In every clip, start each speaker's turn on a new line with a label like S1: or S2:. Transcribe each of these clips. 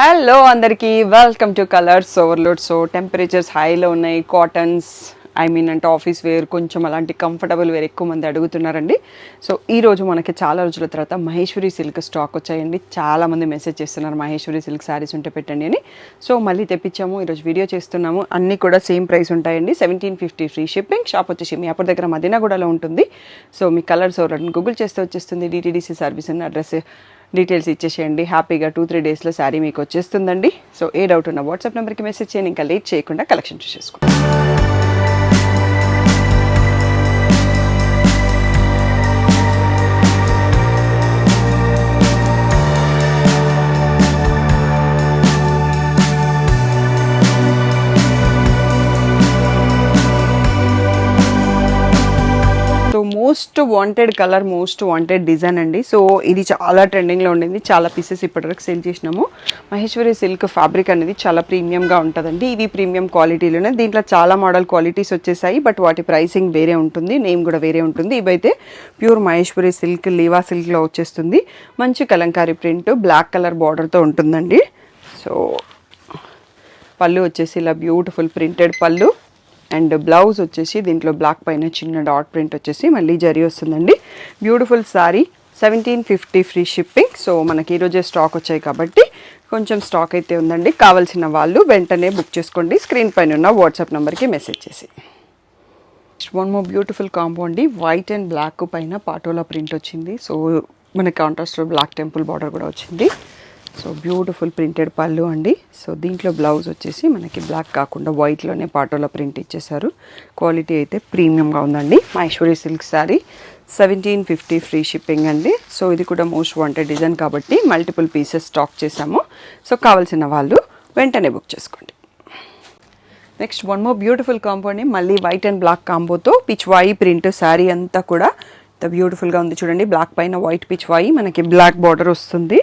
S1: Hello అందరికీ welcome to colours overload. So temperatures హైలో ఉన్నాయి. కాటన్స్ అంటే ఆఫీస్ వేర్, కొంచెం అలాంటి కంఫర్టబుల్ వేర్ ఎక్కువ మంది అడుగుతున్నారండి. సో ఈరోజు మనకి చాలా రోజుల తర్వాత మహేశ్వరి సిల్క్ స్టాక్ వచ్చాయండి. చాలామంది మెసేజ్ చేస్తున్నారు మహేశ్వరి సిల్క్ శారీస్ ఉంటే పెట్టండి అని. సో మళ్ళీ తెప్పించాము, ఈరోజు వీడియో చేస్తున్నాము. అన్నీ కూడా సేమ్ ప్రైస్ ఉంటాయండి. 1750 ఫ్రీ షిప్పింగ్. షాప్ వచ్చేసి మీ అప్పటి దగ్గర మదీనాగూడలో ఉంటుంది. సో మీ కలర్స్ ఓవర్లోడ్ గూగుల్ చేస్తే వచ్చేస్తుంది. డిటీడీసీ సర్వీస్ ఉన్న అడ్రస్ డీటెయిల్స్ ఇచ్చేసేయండి. హ్యాపీగా 2-3 డేస్లో శారీ మీకు వచ్చేస్తుందండి. సో ఏ డౌట్ ఉన్న వాట్సాప్ నెంబర్కి మెసేజ్ చేయండి. ఇంకా లేట్ చేయకుండా కలెక్షన్ చూసేసుకోండి. So most wanted colour, most wanted design అండి. సో ఇది చాలా ట్రెండింగ్లో ఉండింది. చాలా పీసెస్ ఇప్పటివరకు సేల్ చేసినాము. మహేశ్వరి సిల్క్ ఫ్యాబ్రిక్ అనేది చాలా ప్రీమియంగా ఉంటుందండి. ఇది ప్రీమియం క్వాలిటీలోనే. దీంట్లో చాలా మోడల్ క్వాలిటీస్ వచ్చేసాయి. బట్ వాటి ప్రైసింగ్ వేరే ఉంటుంది, నేమ్ కూడా వేరే ఉంటుంది. ఇవైతే ప్యూర్ మహేశ్వరి సిల్క్, లీవా సిల్క్లో వచ్చేస్తుంది. మంచి కలంకారీ ప్రింట్, బ్లాక్ కలర్ బార్డర్తో ఉంటుందండి. సో పళ్ళు వచ్చేసి ఇలా బ్యూటిఫుల్ ప్రింటెడ్ పళ్ళు. అండ్ బ్లౌజ్ వచ్చేసి దీంట్లో బ్లాక్ పైన చిన్న డాట్ ప్రింట్ వచ్చేసి మళ్ళీ జరీ వస్తుందండి. Beautiful sari. 1750 free shipping. So మనకి ఈరోజే స్టాక్ వచ్చాయి కాబట్టి కొంచెం స్టాక్ అయితే ఉందండి. కావాల్సిన వాళ్ళు వెంటనే బుక్ చేసుకోండి. స్క్రీన్ పైన ఉన్న వాట్సాప్ నెంబర్కి మెసేజ్ చేసి. వన్ మోర్ బ్యూటిఫుల్ కాంబో అండి. వైట్ అండ్ బ్లాక్ పైన పాటోలా ప్రింట్ వచ్చింది. సో మనకి కాంట్రాస్ట్లో బ్లాక్ టెంపుల్ బార్డర్ కూడా వచ్చింది. సో బ్యూటిఫుల్ ప్రింటెడ్ పళ్ళు అండి. సో దీంట్లో బ్లౌజ్ వచ్చేసి మనకి బ్లాక్ కాకుండా వైట్లోనే పాటోలా ప్రింట్ ఇచ్చేసారు. క్వాలిటీ అయితే ప్రీమియంగా ఉందండి. Maheshwari silk sari 1750 free shipping అండి. సో ఇది కూడా మోస్ట్ వాంటెడ్ డిజైన్ కాబట్టి మల్టిపుల్ పీసెస్ స్టాక్ చేసాము. సో కావాల్సిన వాళ్ళు వెంటనే బుక్ చేసుకోండి. Next one more beautiful combo అండి. మళ్ళీ వైట్ అండ్ బ్లాక్ కాంబోతో పిచ్వాయి ప్రింట్ శారీ అంతా కూడా ఇంత బ్యూటిఫుల్గా ఉంది చూడండి. బ్లాక్ పైన వైట్ పిచ్వాయి, మనకి బ్లాక్ బార్డర్ వస్తుంది.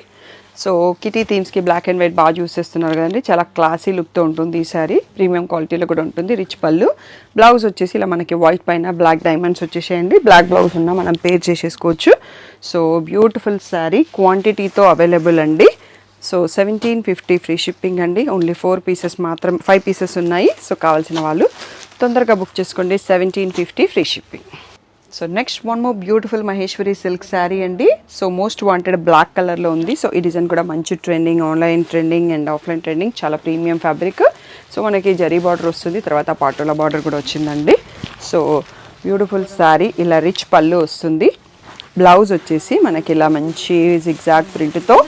S1: సో కిటీ థీమ్స్కి బ్లాక్ అండ్ వైట్ బాగా యూస్ చేస్తున్నారు కదండి. చాలా క్లాసీ లుక్తో ఉంటుంది ఈ శారీ. ప్రీమియం క్వాలిటీలో కూడా ఉంటుంది. రిచ్ పళ్ళు. బ్లౌజ్ వచ్చేసి ఇలా మనకి వైట్ పైన బ్లాక్ డైమండ్స్ వచ్చేసేయండి. బ్లాక్ బ్లౌజ్ ఉన్నా మనం పేర్ చేసేసుకోవచ్చు. So beautiful sari. క్వాంటిటీతో అవైలబుల్ అండి. సో 1750 ఫ్రీ షిప్పింగ్ అండి. ఓన్లీ 4 పీసెస్ మాత్రం, 5 పీసెస్ ఉన్నాయి. సో కావాల్సిన వాళ్ళు తొందరగా బుక్ చేసుకోండి. 1750 free shipping. So next one more beautiful Maheshwari silk sari అండి. సో మోస్ట్ వాంటెడ్ బ్లాక్ కలర్లో ఉంది. సో ఈ డిజైన్ కూడా మంచి trending, online trending and offline trending. చాలా ప్రీమియం ఫ్యాబ్రిక్. సో మనకి జరీ బార్డర్ వస్తుంది, తర్వాత పాటోలా బార్డర్ కూడా వచ్చిందండి. So beautiful sari. ఇలా రిచ్ పళ్ళు వస్తుంది. బ్లౌజ్ వచ్చేసి మనకి ఇలా మంచి జిగ్జాగ్ ప్రింట్తో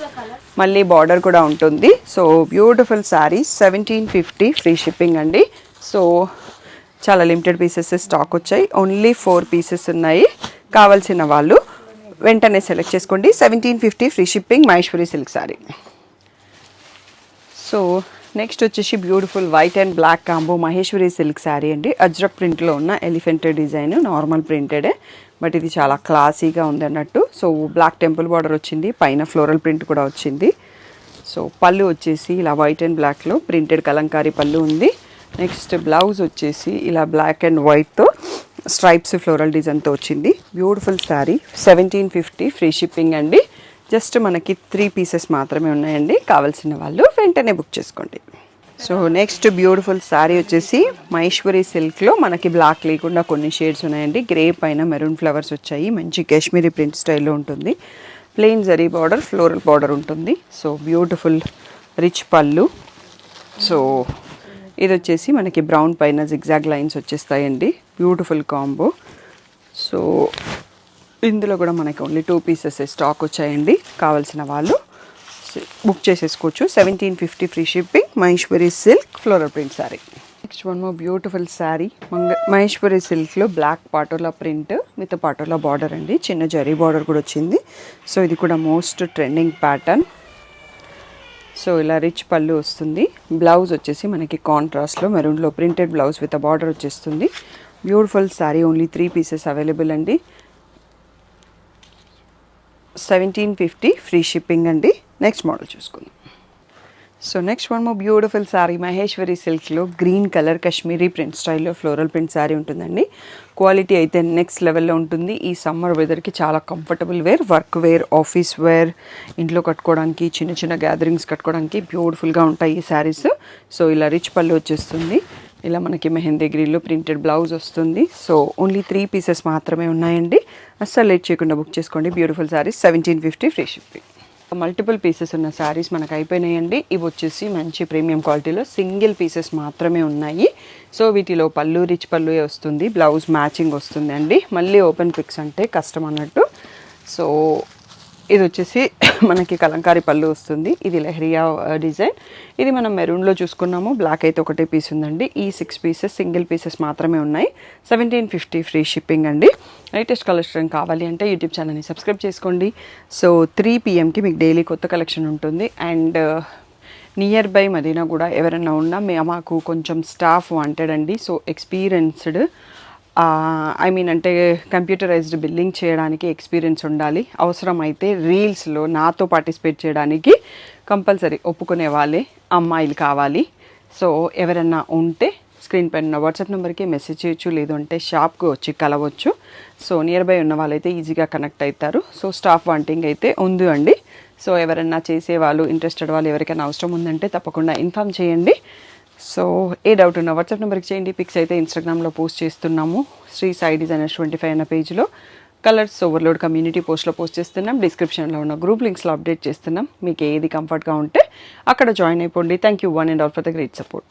S1: మళ్ళీ బార్డర్ కూడా ఉంటుంది. So beautiful sari. 1750 free shipping అండి. సో చాలా లిమిటెడ్ పీసెస్ స్టాక్ వచ్చాయి. ఓన్లీ 4 పీసెస్ ఉన్నాయి. కావాల్సిన వాళ్ళు వెంటనే సెలెక్ట్ చేసుకోండి. 1750 free shipping Maheshwari silk sari. So next వచ్చేసి beautiful white and black combo Maheshwari silk sari అండి. అజ్రక్ ప్రింట్లో ఉన్న ఎలిఫెంట్ డిజైన్, నార్మల్ ప్రింటెడే బట్ ఇది చాలా క్లాసీగా ఉంది అన్నట్టు. సో బ్లాక్ టెంపుల్ బార్డర్ వచ్చింది, పైన ఫ్లోరల్ ప్రింట్ కూడా వచ్చింది. సో పళ్ళు వచ్చేసి ఇలా వైట్ అండ్ బ్లాక్లో ప్రింటెడ్ కలంకారీ పళ్ళు ఉంది. నెక్స్ట్ బ్లౌజ్ వచ్చేసి ఇలా బ్లాక్ అండ్ వైట్తో స్ట్రైప్స్ ఫ్లోరల్ డిజైన్తో వచ్చింది. బ్యూటిఫుల్ శారీ. 1750 ఫ్రీ షిప్పింగ్ అండి. జస్ట్ మనకి 3 పీసెస్ మాత్రమే ఉన్నాయండి. కావాల్సిన వాళ్ళు వెంటనే బుక్ చేసుకోండి. సో నెక్స్ట్ బ్యూటిఫుల్ శారీ వచ్చేసి మహేశ్వరి సిల్క్లో మనకి బ్లాక్ లేకుండా కొన్ని షేడ్స్ ఉన్నాయండి. గ్రే పైన మెరూన్ ఫ్లవర్స్ వచ్చాయి. మంచి కాశ్మీరీ ప్రింట్ స్టైల్లో ఉంటుంది. Plain zari border, floral border ఉంటుంది. So beautiful rich pallu. So ఇది వచ్చేసి మనకి బ్రౌన్ పైన జిగ్జాగ్ లైన్స్ వచ్చేస్తాయండి. Beautiful combo. సో ఇందులో కూడా మనకి ఓన్లీ 2 పీసెస్ స్టాక్ వచ్చాయండి. కావాల్సిన వాళ్ళు బుక్ చేసేసుకోవచ్చు. 1750 free shipping Maheshwari silk floral print sari. Next one more beautiful sari. Maheshwari సిల్క్లో black Patola print with Patola border అండి. చిన్న జరీ బార్డర్ కూడా వచ్చింది. సో ఇది కూడా మోస్ట్ ట్రెండింగ్ ప్యాటర్న్. సో ఇలా రిచ్ పళ్ళు వస్తుంది. బ్లౌజ్ వచ్చేసి మనకి కాంట్రాస్ట్లో మెరూన్లో ప్రింటెడ్ బ్లౌజ్ విత్ బార్డర్ వచ్చేస్తుంది. Beautiful sari. Only 3 pieces available అండి. 1750 ఫ్రీ షిప్పింగ్ అండి. నెక్స్ట్ మోడల్ చూసుకుందాం. So next one more beautiful sari Maheshwari సిల్క్లో గ్రీన్ కలర్ కాశ్మీరీ ప్రింట్ స్టైల్లో ఫ్లోరల్ ప్రింట్ శారీ ఉంటుందండి. క్వాలిటీ అయితే నెక్స్ట్ లెవెల్లో ఉంటుంది. ఈ సమ్మర్ వెదర్కి చాలా comfortable wear, work wear, office wear, ఇంట్లో కట్టుకోవడానికి, చిన్న చిన్న గ్యాదరింగ్స్ కట్టుకోవడానికి బ్యూటిఫుల్గా ఉంటాయి ఈ శారీస్. సో ఇలా రిచ్ పళ్ళు వచ్చేస్తుంది. ఇలా మనకి మెహందీ గ్రీన్లో ప్రింటెడ్ బ్లౌజ్ వస్తుంది. సో ఓన్లీ 3 పీసెస్ మాత్రమే ఉన్నాయండి. అస్సలు లేట్ చేయకుండా బుక్ చేసుకోండి. Beautiful saris 1750 free shipping. Multiple pieces ఉన్న శారీస్ మనకు అయిపోయినాయండి. ఇవి వచ్చేసి మంచి ప్రీమియం క్వాలిటీలో సింగిల్ పీసెస్ మాత్రమే ఉన్నాయి. సో వీటిలో పళ్ళు రిచ్ పళ్ళు వస్తుంది, బ్లౌజ్ మ్యాచింగ్ వస్తుంది అండి. మళ్ళీ ఓపెన్ పిక్స్ అంటే కష్టం అన్నట్టు. సో ఇది వచ్చేసి మనకి కలంకారీ పళ్ళు వస్తుంది. ఇది లెహరియా డిజైన్. ఇది మనం మెరూన్లో చూసుకున్నాము. బ్లాక్ అయితే ఒకటే పీస్ ఉందండి. ఈ 6 పీసెస్ సింగిల్ పీసెస్ మాత్రమే ఉన్నాయి. 1750 ఫ్రీ షిప్పింగ్ అండి. లేటెస్ట్ కలెక్షన్ కావాలి అంటే యూట్యూబ్ ఛానల్ని సబ్స్క్రైబ్ చేసుకోండి. సో 3 PM మీకు డైలీ కొత్త కలెక్షన్ ఉంటుంది. అండ్ నియర్ బై మదీనా కూడా ఎవరైనా ఉన్నా మాకు కొంచెం స్టాఫ్ వాంటెడ్ అండి. సో ఎక్స్పీరియన్స్డ్ అంటే కంప్యూటరైజ్డ్ బిల్లింగ్ చేయడానికి ఎక్స్పీరియన్స్ ఉండాలి. అవసరమైతే రీల్స్లో నాతో పార్టిసిపేట్ చేయడానికి కంపల్సరీ ఒప్పుకునే వాళ్ళే అమ్మాయిలు కావాలి. సో ఎవరన్నా ఉంటే స్క్రీన్ పైన ఉన్న వాట్సాప్ నెంబర్కి మెసేజ్ చేయొచ్చు, లేదు అంటే షాప్కి వచ్చి కలవచ్చు. సో నియర్ బై ఉన్న వాళ్ళైతే ఈజీగా కనెక్ట్ అవుతారు. సో స్టాఫ్ వాంటింగ్ అయితే ఉంది అండి. సో ఎవరన్నా చేసేవాళ్ళు, ఇంట్రెస్టెడ్ వాళ్ళు ఎవరికైనా అవసరం ఉందంటే తప్పకుండా ఇన్ఫామ్ చేయండి. సో ఏ డౌట్ ఉన్నా వాట్సాప్ నెంబర్కి చేయండి. పిక్స్ అయితే ఇన్స్టాగ్రామ్లో పోస్ట్ చేస్తున్నాము. శ్రీ సాయి డిజైనర్స్ 25 అన్న పేజ్లో, కలర్స్ ఓవర్లోడ్ కమ్యూనిటీ పోస్ట్లో పోస్ట్ చేస్తున్నాం. డిస్క్రిప్షన్లో ఉన్న గ్రూప్ లింక్స్లో అప్డేట్ చేస్తున్నాం. మీకు ఏది కంఫర్ట్గా ఉంటే అక్కడ జాయిన్ అయిపోండి. Thank you one and all for the great support.